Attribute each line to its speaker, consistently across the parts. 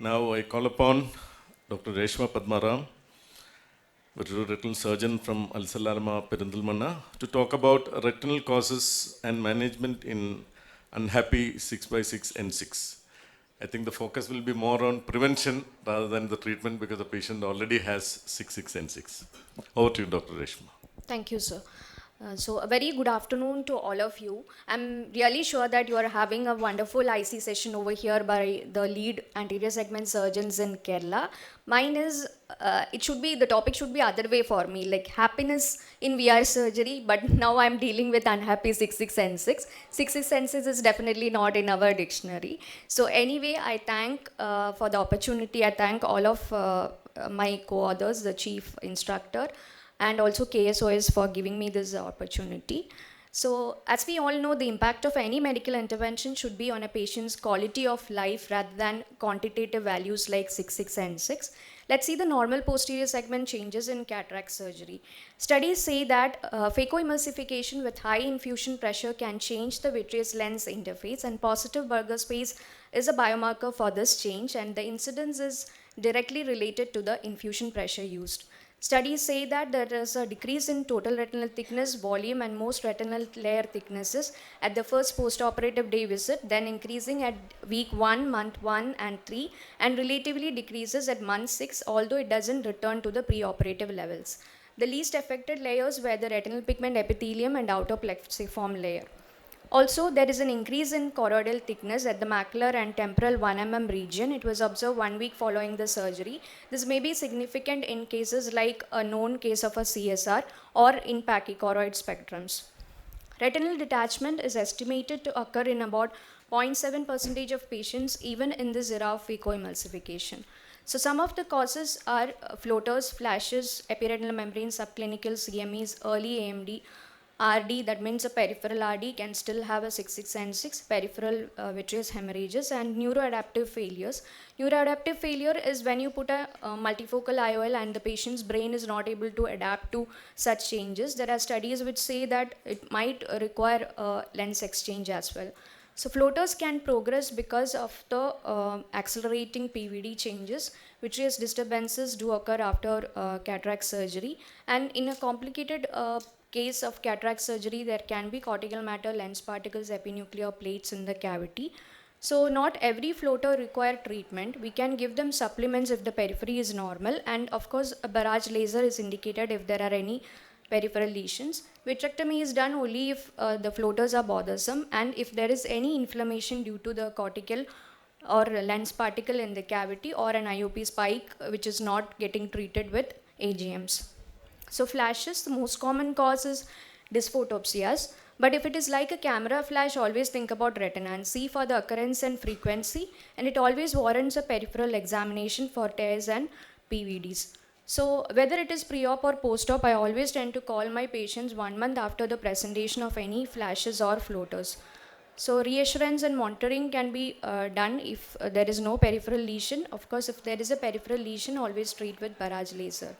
Speaker 1: Now I call upon Dr. Reshma Padmaram, veteran retinal surgeon from Al Salarma, Perindalmanna, to talk about retinal causes and management in unhappy 6x6 N6. I think the focus will be more on prevention rather than the treatment because the patient already has 6x6 N6. Over to you, Dr. Reshma.
Speaker 2: Thank you, sir. So, a very good afternoon to all of you. I'm really sure that you are having a wonderful IC session over here by the lead anterior segment surgeons in Kerala. Mine is, the topic should be other way for me, like happiness in VR surgery, but now I'm dealing with unhappy 66N6. 66N6 is definitely not in our dictionary. So, anyway, I thank for the opportunity. I thank all of my co-authors, the chief instructor, and also KSOS for giving me this opportunity. So, as we all know, the impact of any medical intervention should be on a patient's quality of life rather than quantitative values like 6 and 6. Let's see the normal posterior segment changes in cataract surgery. Studies say that phacoemulsification with high infusion pressure can change the vitreous lens interface, and positive Burger space is a biomarker for this change, and the incidence is directly related to the infusion pressure used. Studies say that there is a decrease in total retinal thickness, volume, and most retinal layer thicknesses at the first postoperative day visit, then increasing at week 1, month 1 and 3, and relatively decreases at month 6, although it doesn't return to the preoperative levels. The least affected layers were the retinal pigment epithelium and outer plexiform layer. Also, there is an increase in choroidal thickness at the macular and temporal 1 mm region. It was observed 1 week following the surgery. This may be significant in cases like a known case of a CSR or in pachychoroid spectrums. Retinal detachment is estimated to occur in about 0.7% of patients even in this era of phacoemulsification. So some of the causes are floaters, flashes, epiretinal membrane, subclinical CMEs, early AMD, RD, that means a peripheral RD, can still have a 6N6, peripheral vitreous hemorrhages, and neuroadaptive failures. Neuroadaptive failure is when you put a multifocal IOL and the patient's brain is not able to adapt to such changes. There are studies which say that it might require lens exchange as well. So floaters can progress because of the accelerating PVD changes. Vitreous disturbances do occur after cataract surgery, and in a complicated case of cataract surgery, there can be cortical matter, lens particles, epinuclear plates in the cavity. So not every floater require treatment. We can give them supplements if the periphery is normal, and of course a barrage laser is indicated if there are any peripheral lesions. Vitrectomy is done only if the floaters are bothersome and if there is any inflammation due to the cortical or lens particle in the cavity or an IOP spike which is not getting treated with AGMs. So flashes, the most common cause is dysphotopsias. But if it is like a camera flash, always think about retina and see for the occurrence and frequency, and it always warrants a peripheral examination for tears and PVDs. So whether it is pre-op or post-op, I always tend to call my patients 1 month after the presentation of any flashes or floaters. So reassurance and monitoring can be done if there is no peripheral lesion. Of course, if there is a peripheral lesion, always treat with barrage laser.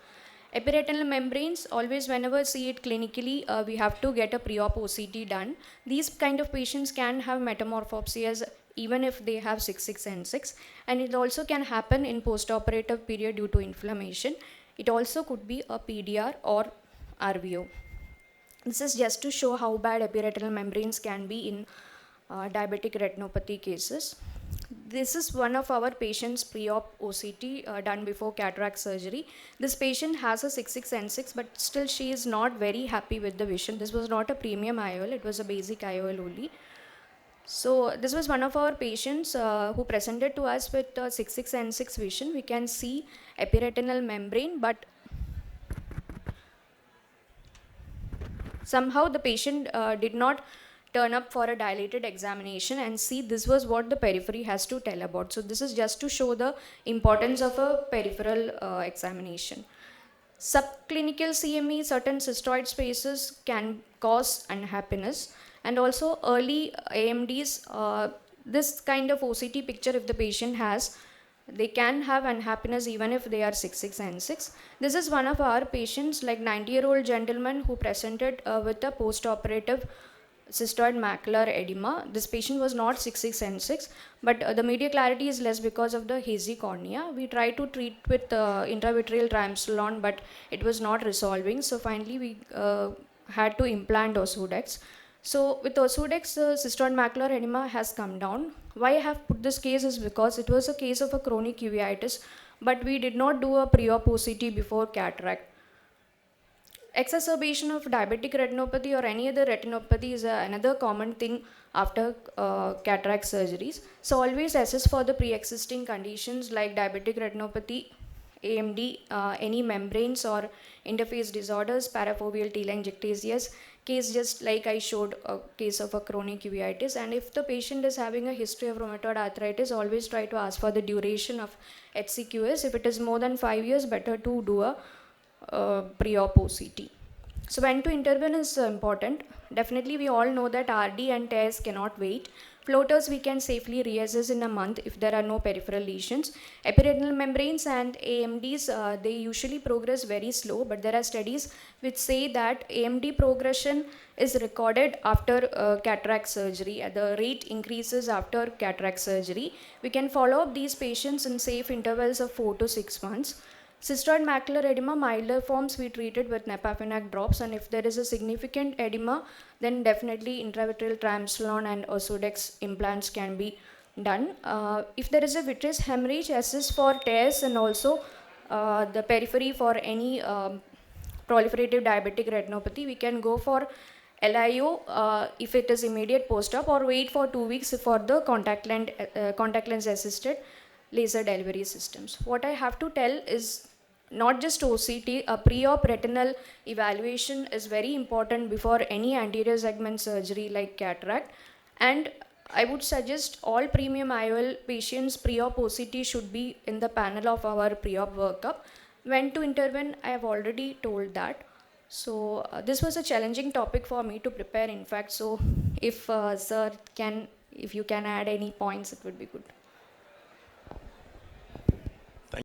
Speaker 2: Epiretinal membranes, always whenever see it clinically, we have to get a pre-op OCT done. These kind of patients can have metamorphopsias even if they have 6N6, and it also can happen in post-operative period due to inflammation. It also could be a PDR or RVO. This is just to show how bad epiretinal membranes can be in diabetic retinopathy cases. This is one of our patients' pre-op OCT done before cataract surgery. This patient has a 6N6, but still she is not very happy with the vision. This was not a premium IOL, it was a basic IOL only. So this was one of our patients who presented to us with 6N6 vision. We can see epiretinal membrane, but somehow the patient did not turn up for a dilated examination, and see, this was what the periphery has to tell about. So this is just to show the importance of a peripheral examination. Subclinical CME, certain cystoid spaces can cause unhappiness, and also early AMDs, this kind of OCT picture if the patient has, they can have unhappiness even if they are 6N6. This is one of our patients, like 90-year-old gentleman who presented with a post-operative cystoid macular edema. This patient was not 66N6, but the media clarity is less because of the hazy cornea. We tried to treat with intravitreal triamcinolone, but it was not resolving. So finally, we had to implant Osodex. So with Osodex, the cystoid macular edema has come down. Why I have put this case is because it was a case of a chronic uveitis, but we did not do a pre-op OCT before cataract. Exacerbation of diabetic retinopathy or any other retinopathy is another common thing after cataract surgeries. So always assess for the pre-existing conditions like diabetic retinopathy, AMD, any membranes or interface disorders, parafoveal telangiectasias, case just like I showed a case of a chronic uveitis. And if the patient is having a history of rheumatoid arthritis, always try to ask for the duration of HCQS. If it is more than 5 years, better to do a pre-op OCT. So when to intervene is important. Definitely we all know that RD and tears cannot wait. Floaters we can safely reassess in a month if there are no peripheral lesions. Epiretinal membranes and AMDs, they usually progress very slow, but there are studies which say that AMD progression is recorded after cataract surgery. The rate increases after cataract surgery. We can follow up these patients in safe intervals of 4 to 6 months. Cystoid macular edema, milder forms we treated with nepafenac drops, and if there is a significant edema, then definitely intravitreal triamcinolone and Osodex implants can be done. If there is a vitreous hemorrhage, assess for tears and also the periphery for any proliferative diabetic retinopathy. We can go for LIO if it is immediate post-op, or wait for 2 weeks for the contact lens assisted laser delivery systems. What I have to tell is not just OCT, a pre-op retinal evaluation is very important before any anterior segment surgery like cataract. And I would suggest all premium IOL patients pre-op OCT should be in the panel of our pre-op workup. When to intervene, I have already told that. So this was a challenging topic for me to prepare, in fact. So if sir can, if you can add any points, it would be good.